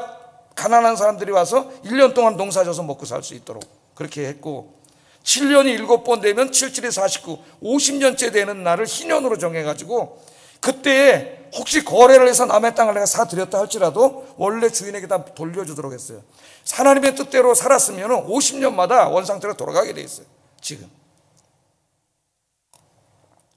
가난한 사람들이 와서 1년 동안 농사 져서 먹고 살 수 있도록 그렇게 했고, 7년이 7번 되면 7, 7에 49, 50년째 되는 날을 희년으로 정해가지고 그때에 혹시 거래를 해서 남의 땅을 내가 사드렸다 할지라도 원래 주인에게 다 돌려주도록 했어요. 하나님의 뜻대로 살았으면 50년마다 원상태로 돌아가게 돼 있어요, 지금.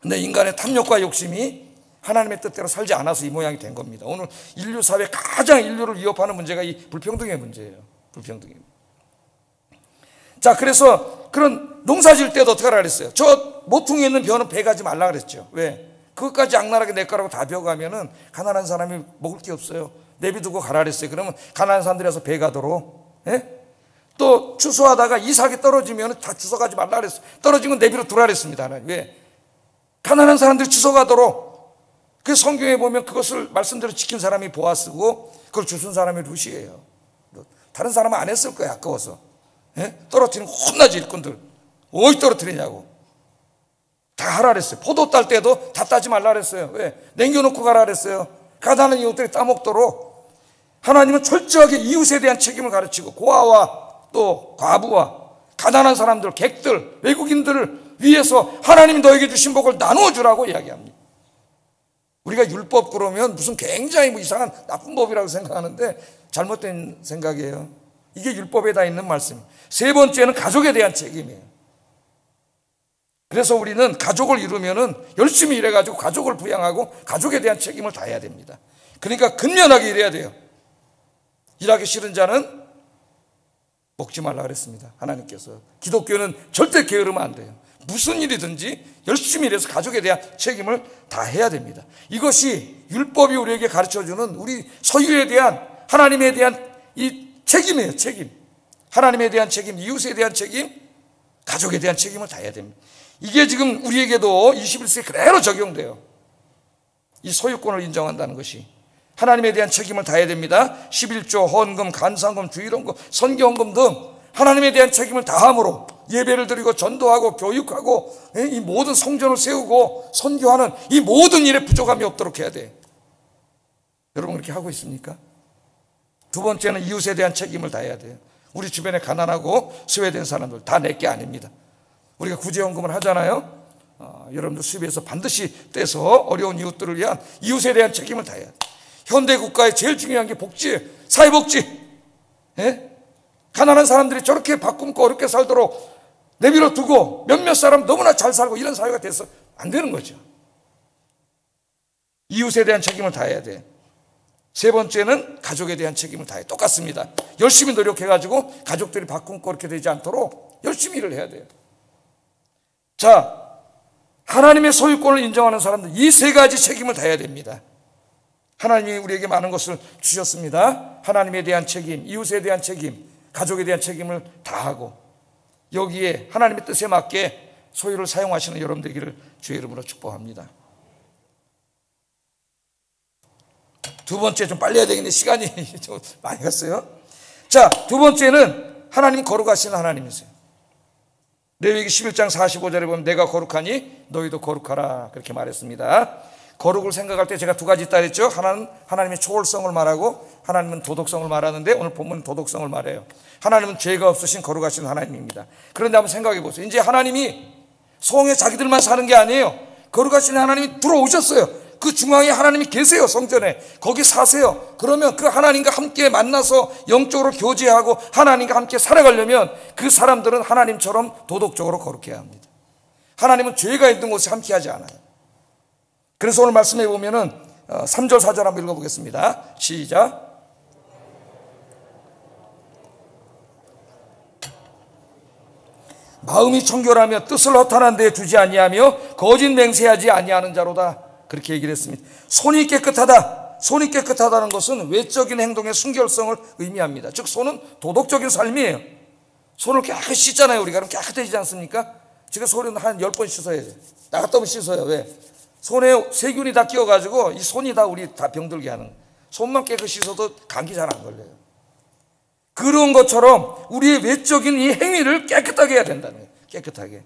근데 인간의 탐욕과 욕심이 하나님의 뜻대로 살지 않아서 이 모양이 된 겁니다. 오늘 인류 사회 가장 인류를 위협하는 문제가 이 불평등의 문제예요. 불평등의. 자, 그래서 그런 농사 질 때도 어떻게 하라 그랬어요? 저 모퉁이에 있는 벼는 베가지 말라 그랬죠. 왜? 그것까지 악랄하게 내 거라고 다 벼가면은 가난한 사람이 먹을 게 없어요. 내비두고 가라 그랬어요. 그러면 가난한 사람들이 와서 베가도록. 예? 또 추수하다가 이삭이 떨어지면 다 주워가지 말라 그랬어요. 떨어지면 내비로 두라 그랬습니다. 하나님. 왜? 가난한 사람들이 주워가도록. 그 성경에 보면 그것을 말씀대로 지킨 사람이 보아스고 그걸 주순 사람이 룻이에요. 다른 사람은 안 했을 거야, 아까워서. 예? 떨어뜨리면 혼나지, 일꾼들. 어디 떨어뜨리냐고. 다 하라 그랬어요. 포도 딸 때도 다 따지 말라 그랬어요. 왜? 남겨놓고 가라 그랬어요. 가난한 이웃들이 따먹도록. 하나님은 철저하게 이웃에 대한 책임을 가르치고, 고아와 또 과부와 가난한 사람들, 객들, 외국인들을 위해서 하나님이 너에게 주신 복을 나누어 주라고 이야기합니다. 우리가 율법 그러면 무슨 굉장히 이상한 나쁜 법이라고 생각하는데 잘못된 생각이에요. 이게 율법에 다 있는 말씀이에요. 세 번째는 가족에 대한 책임이에요. 그래서 우리는 가족을 이루면은 열심히 일해가지고 가족을 부양하고 가족에 대한 책임을 다해야 됩니다. 그러니까 근면하게 일해야 돼요. 일하기 싫은 자는 먹지 말라 그랬습니다, 하나님께서. 기독교는 절대 게으르면 안 돼요. 무슨 일이든지 열심히 일해서 가족에 대한 책임을 다해야 됩니다. 이것이 율법이 우리에게 가르쳐주는 우리 소유에 대한, 하나님에 대한 이 책임이에요. 책임. 하나님에 대한 책임, 이웃에 대한 책임, 가족에 대한 책임을 다해야 됩니다. 이게 지금 우리에게도 21세기 그대로 적용돼요. 이 소유권을 인정한다는 것이. 하나님에 대한 책임을 다해야 됩니다. 11조, 헌금, 간상금, 주일헌금, 선교헌금 등 하나님에 대한 책임을 다함으로 예배를 드리고 전도하고 교육하고 이 모든 성전을 세우고 선교하는 이 모든 일에 부족함이 없도록 해야 돼. 여러분 그렇게 하고 있습니까? 두 번째는 이웃에 대한 책임을 다해야 돼요. 우리 주변에 가난하고 소외된 사람들 다 내 게 아닙니다. 우리가 구제연금을 하잖아요. 여러분들 수입에서 반드시 떼서 어려운 이웃들을 위한 이웃에 대한 책임을 다해야 돼요. 현대 국가의 제일 중요한 게 복지예요. 사회복지. 예? 가난한 사람들이 저렇게 밥 굶고 어렵게 살도록 내버려 두고 몇몇 사람 너무나 잘 살고 이런 사회가 돼서 안 되는 거죠. 이웃에 대한 책임을 다해야 돼. 세 번째는 가족에 대한 책임을 다해. 똑같습니다. 열심히 노력해가지고 가족들이 밥 굶고 그렇게 되지 않도록 열심히 일을 해야 돼요. 자, 하나님의 소유권을 인정하는 사람들 이 세 가지 책임을 다해야 됩니다. 하나님이 우리에게 많은 것을 주셨습니다. 하나님에 대한 책임, 이웃에 대한 책임, 가족에 대한 책임을 다하고 여기에 하나님의 뜻에 맞게 소유를 사용하시는 여러분 되기를 주의 이름으로 축복합니다. 두 번째, 좀 빨리 해야 되겠는데 시간이 좀 많이 갔어요. 자, 두 번째는 하나님 거룩하신 하나님이세요. 레위기 11장 45절에 보면 내가 거룩하니 너희도 거룩하라 그렇게 말했습니다. 거룩을 생각할 때 제가 두 가지 있다 그랬죠. 하나는 하나님의 초월성을 말하고 하나님은 도덕성을 말하는데 오늘 본문은 도덕성을 말해요. 하나님은 죄가 없으신 거룩하신 하나님입니다. 그런데 한번 생각해 보세요. 이제 하나님이 성에 자기들만 사는 게 아니에요. 거룩하신 하나님이 들어오셨어요. 그 중앙에 하나님이 계세요. 성전에 거기 사세요. 그러면 그 하나님과 함께 만나서 영적으로 교제하고 하나님과 함께 살아가려면 그 사람들은 하나님처럼 도덕적으로 거룩해야 합니다. 하나님은 죄가 있는 곳에 함께 하지 않아요. 그래서 오늘 말씀해 보면은 3절 4절 한번 읽어보겠습니다. 시작. 마음이 청결하며 뜻을 허탄한 데에 두지 아니하며 거짓 맹세하지 아니하는 자로다 그렇게 얘기를 했습니다. 손이 깨끗하다. 손이 깨끗하다는 것은 외적인 행동의 순결성을 의미합니다. 즉 손은 도덕적인 삶이에요. 손을 깨끗이 씻잖아요. 우리가 그럼 깨끗해지지 않습니까? 제가 손은 한 10번 씻어야 돼요. 나갔다 오면 씻어요. 왜? 손에 세균이 다 끼어가지고 이 손이 다 우리 다 병들게 하는. 손만 깨끗이 씻어도 감기 잘 안 걸려요. 그런 것처럼 우리의 외적인 이 행위를 깨끗하게 해야 된다는 거예요. 깨끗하게.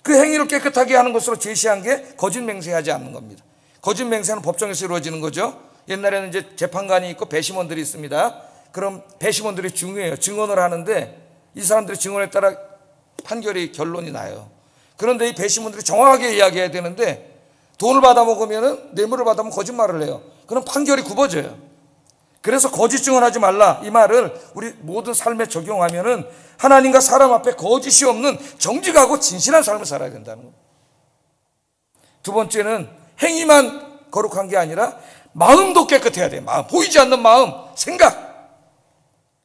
그 행위를 깨끗하게 하는 것으로 제시한 게 거짓 맹세하지 않는 겁니다. 거짓 맹세는 법정에서 이루어지는 거죠. 옛날에는 이제 재판관이 있고 배심원들이 있습니다. 그럼 배심원들이 중요해요. 증언을 하는데 이 사람들의 증언에 따라 판결이 결론이 나요. 그런데 이 배심원들이 정확하게 이야기해야 되는데 돈을 받아먹으면 뇌물을 받아먹으면 거짓말을 해요. 그럼 판결이 굽어져요. 그래서 거짓 증언하지 말라 이 말을 우리 모든 삶에 적용하면은 하나님과 사람 앞에 거짓이 없는 정직하고 진실한 삶을 살아야 된다는 거예요. 두 번째는 행위만 거룩한 게 아니라 마음도 깨끗해야 돼요. 마음, 보이지 않는 마음, 생각.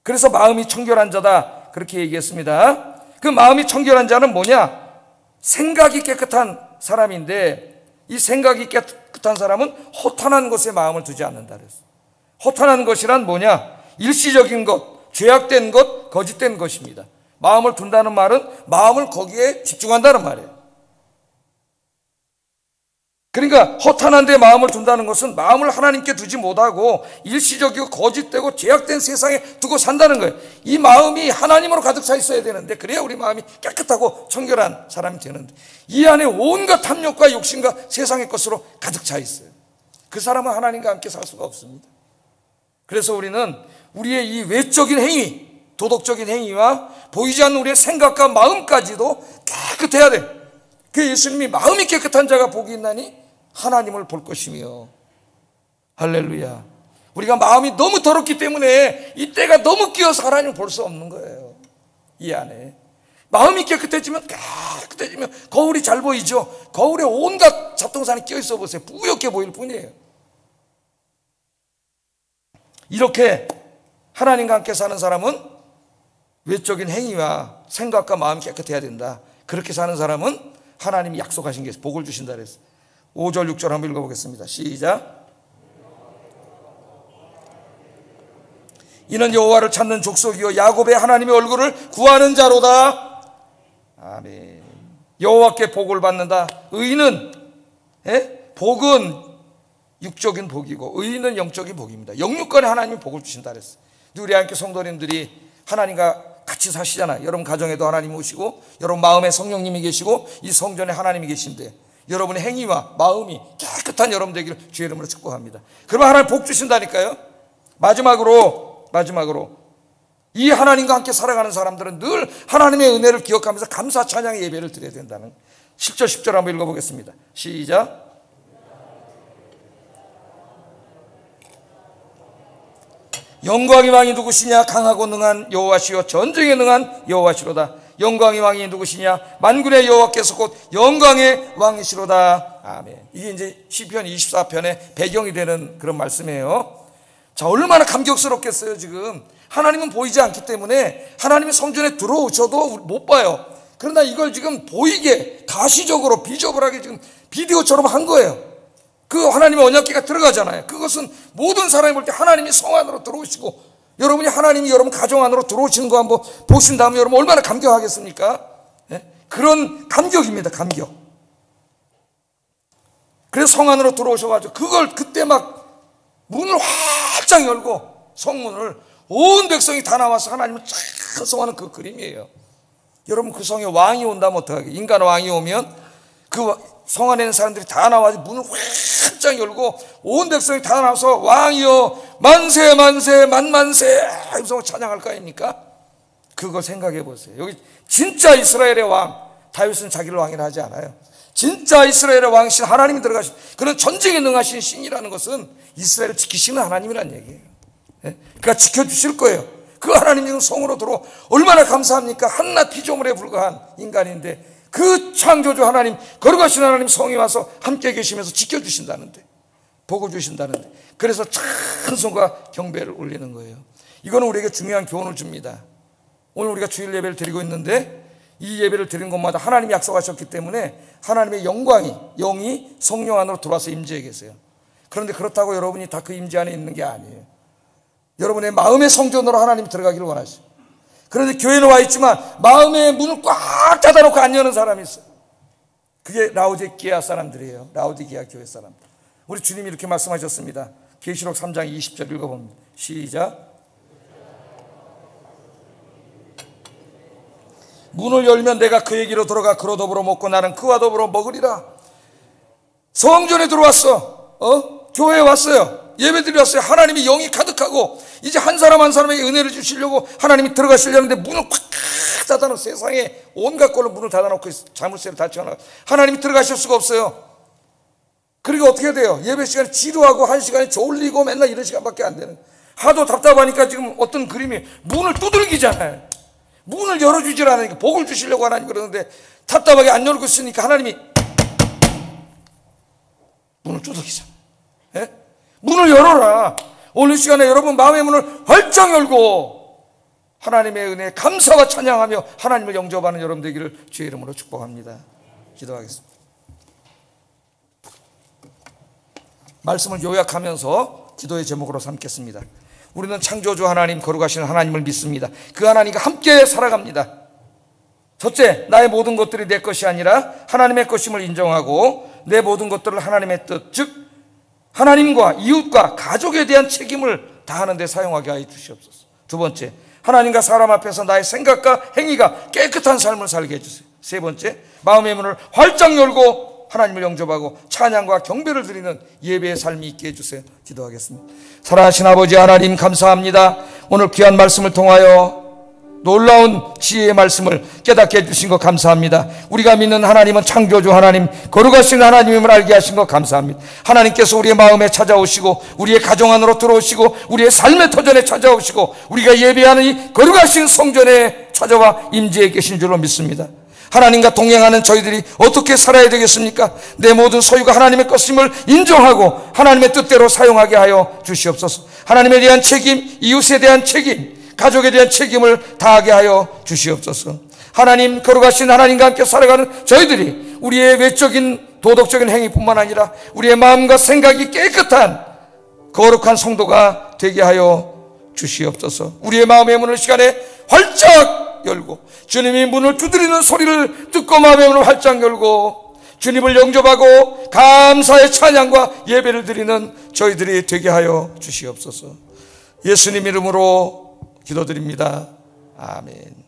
그래서 마음이 청결한 자다 그렇게 얘기했습니다. 그 마음이 청결한 자는 뭐냐? 생각이 깨끗한 사람인데 이 생각이 깨끗한 사람은 허탄한 것에 마음을 두지 않는다 그랬어요. 허탄한 것이란 뭐냐? 일시적인 것, 죄악된 것, 거짓된 것입니다. 마음을 둔다는 말은 마음을 거기에 집중한다는 말이에요. 그러니까 허탄한 데 마음을 둔다는 것은 마음을 하나님께 두지 못하고 일시적이고 거짓되고 죄악된 세상에 두고 산다는 거예요. 이 마음이 하나님으로 가득 차 있어야 되는데 그래야 우리 마음이 깨끗하고 청결한 사람이 되는데 이 안에 온갖 탐욕과 욕심과 세상의 것으로 가득 차 있어요. 그 사람은 하나님과 함께 살 수가 없습니다. 그래서 우리는 우리의 이 외적인 행위, 도덕적인 행위와 보이지 않는 우리의 생각과 마음까지도 깨끗해야 돼. 그 예수님이 마음이 깨끗한 자가 복이 있나니 하나님을 볼 것이며. 할렐루야. 우리가 마음이 너무 더럽기 때문에 이 때가 너무 끼어서 하나님을 볼 수 없는 거예요. 이 안에 마음이 깨끗해지면 거울이 잘 보이죠. 거울에 온갖 잡동사니 끼어 있어 보세요. 뿌옇게 보일 뿐이에요. 이렇게 하나님과 함께 사는 사람은 외적인 행위와 생각과 마음이 깨끗해야 된다. 그렇게 사는 사람은 하나님이 약속하신 게 복을 주신다 그랬어요. 5절 6절 한번 읽어보겠습니다. 시작. 이는 여호와를 찾는 족속이요 야곱의 하나님의 얼굴을 구하는 자로다. 아멘. 여호와께 복을 받는다. 의인은 복은 육적인 복이고 의인은 영적인 복입니다. 영육간에 하나님이 복을 주신다 그랬어요. 우리 함께 성도님들이 하나님과 같이 사시잖아요. 여러분 가정에도 하나님이 오시고 여러분 마음에 성령님이 계시고 이 성전에 하나님이 계신데 여러분의 행위와 마음이 깨끗한 여러분 되기를 주의 이름으로 축복합니다. 그러면 하나님 복 주신다니까요. 마지막으로 마지막으로 이 하나님과 함께 살아가는 사람들은 늘 하나님의 은혜를 기억하면서 감사 찬양의 예배를 드려야 된다는 7절 10절 한번 읽어보겠습니다. 시작. 영광의 왕이 누구시냐? 강하고 능한 여호와시요 전쟁에 능한 여호와시로다. 영광의 왕이 누구시냐? 만군의 여호와께서 곧 영광의 왕이시로다. 아멘. 이게 이제 시편 24편의 배경이 되는 그런 말씀이에요. 자, 얼마나 감격스럽겠어요. 지금 하나님은 보이지 않기 때문에 하나님의 성전에 들어오셔도 못 봐요. 그러나 이걸 지금 보이게 가시적으로 비저블하게 지금 비디오처럼 한 거예요. 그 하나님의 언약궤가 들어가잖아요. 그것은 모든 사람이 볼 때 하나님이 성 안으로 들어오시고, 여러분이 하나님이 여러분 가정 안으로 들어오시는 거 한번 보신 다음에 여러분 얼마나 감격하겠습니까? 네? 그런 감격입니다. 감격. 그래서 성 안으로 들어오셔가지고 그걸 그때 막 문을 활짝 열고 성문을 온 백성이 다 나와서 하나님을 찬송하는 그 그림이에요. 여러분 그 성에 왕이 온다면 어떡하게? 인간 왕이 오면 그 성 안에 있는 사람들이 다 나와서 문을 활짝 열고 온 백성이 다 나와서 왕이여 만세 만세 만만세 하면서 찬양할 거 아닙니까? 그걸 생각해 보세요. 여기 진짜 이스라엘의 왕, 다윗은 자기를 왕이라 하지 않아요. 진짜 이스라엘의 왕이신 하나님이 들어가신 그런 전쟁에 능하신 신이라는 것은 이스라엘을 지키시는 하나님이란 얘기예요. 그러니까 지켜주실 거예요. 그 하나님이 성으로 들어 얼마나 감사합니까? 한낱 피조물에 불과한 인간인데 그 창조주 하나님, 거룩하신 하나님 성이 와서 함께 계시면서 지켜주신다는데, 복을 주신다는데, 그래서 찬송과 경배를 올리는 거예요. 이거는 우리에게 중요한 교훈을 줍니다. 오늘 우리가 주일 예배를 드리고 있는데 이 예배를 드리는 곳마다 하나님이 약속하셨기 때문에 하나님의 영이 성령 안으로 들어와서 임재해 계세요. 그런데 그렇다고 여러분이 다 그 임재 안에 있는 게 아니에요. 여러분의 마음의 성전으로 하나님이 들어가기를 원하시죠. 그런데 교회는 와 있지만 마음의 문을 꽉 닫아놓고 안 여는 사람이 있어요. 그게 라오디게아 사람들이에요. 라오디게아 교회 사람들. 우리 주님이 이렇게 말씀하셨습니다. 계시록 3장 20절 읽어봅니다. 시작. 문을 열면 내가 그에게로 들어가 그로 더불어 먹고 나는 그와 더불어 먹으리라. 성전에 들어왔어. 교회에 왔어요. 예배드리 왔어요. 하나님이 영이 가득하고 이제 한 사람 한 사람에게 은혜를 주시려고 하나님이 들어가시려는데 문을 꽉 닫아놓고 세상에 온갖 걸로 문을 닫아놓고 자물쇠를 닫혀놔. 하나님이 들어가실 수가 없어요. 그리고 어떻게 돼요? 예배 시간에 지루하고 한 시간에 졸리고 맨날 이런 시간밖에 안 되는, 하도 답답하니까 지금 어떤 그림이 문을 두들기잖아요. 문을 열어주질 않으니까 복을 주시려고 하나님 그러는데 답답하게 안 열고 있으니까 하나님이 문을 두들기잖아요. 예? 문을 열어라. 오늘 시간에 여러분 마음의 문을 활짝 열고 하나님의 은혜에 감사와 찬양하며 하나님을 영접하는 여러분 되기를 주의 이름으로 축복합니다. 기도하겠습니다. 말씀을 요약하면서 기도의 제목으로 삼겠습니다. 우리는 창조주 하나님, 거룩하신 하나님을 믿습니다. 그 하나님과 함께 살아갑니다. 첫째, 나의 모든 것들이 내 것이 아니라 하나님의 것임을 인정하고 내 모든 것들을 하나님의 뜻, 즉 하나님과 이웃과 가족에 대한 책임을 다하는 데 사용하게 하여 주시옵소서. 두 번째, 하나님과 사람 앞에서 나의 생각과 행위가 깨끗한 삶을 살게 해주세요. 세 번째, 마음의 문을 활짝 열고 하나님을 영접하고 찬양과 경배를 드리는 예배의 삶이 있게 해주세요. 기도하겠습니다. 사랑하신 아버지 하나님 감사합니다. 오늘 귀한 말씀을 통하여 놀라운 지혜의 말씀을 깨닫게 해주신 것 감사합니다. 우리가 믿는 하나님은 창조주 하나님, 거룩하신 하나님임을 알게 하신 것 감사합니다. 하나님께서 우리의 마음에 찾아오시고 우리의 가정 안으로 들어오시고 우리의 삶의 터전에 찾아오시고 우리가 예배하는 이 거룩하신 성전에 찾아와 임재해 계신 줄로 믿습니다. 하나님과 동행하는 저희들이 어떻게 살아야 되겠습니까? 내 모든 소유가 하나님의 것임을 인정하고 하나님의 뜻대로 사용하게 하여 주시옵소서. 하나님에 대한 책임, 이웃에 대한 책임, 가족에 대한 책임을 다하게 하여 주시옵소서. 하나님, 거룩하신 하나님과 함께 살아가는 저희들이 우리의 외적인 도덕적인 행위뿐만 아니라 우리의 마음과 생각이 깨끗한 거룩한 성도가 되게 하여 주시옵소서. 우리의 마음의 문을 시간에 활짝 열고 주님이 문을 두드리는 소리를 듣고 마음의 문을 활짝 열고 주님을 영접하고 감사의 찬양과 예배를 드리는 저희들이 되게 하여 주시옵소서. 예수님 이름으로 기도드립니다. 아멘.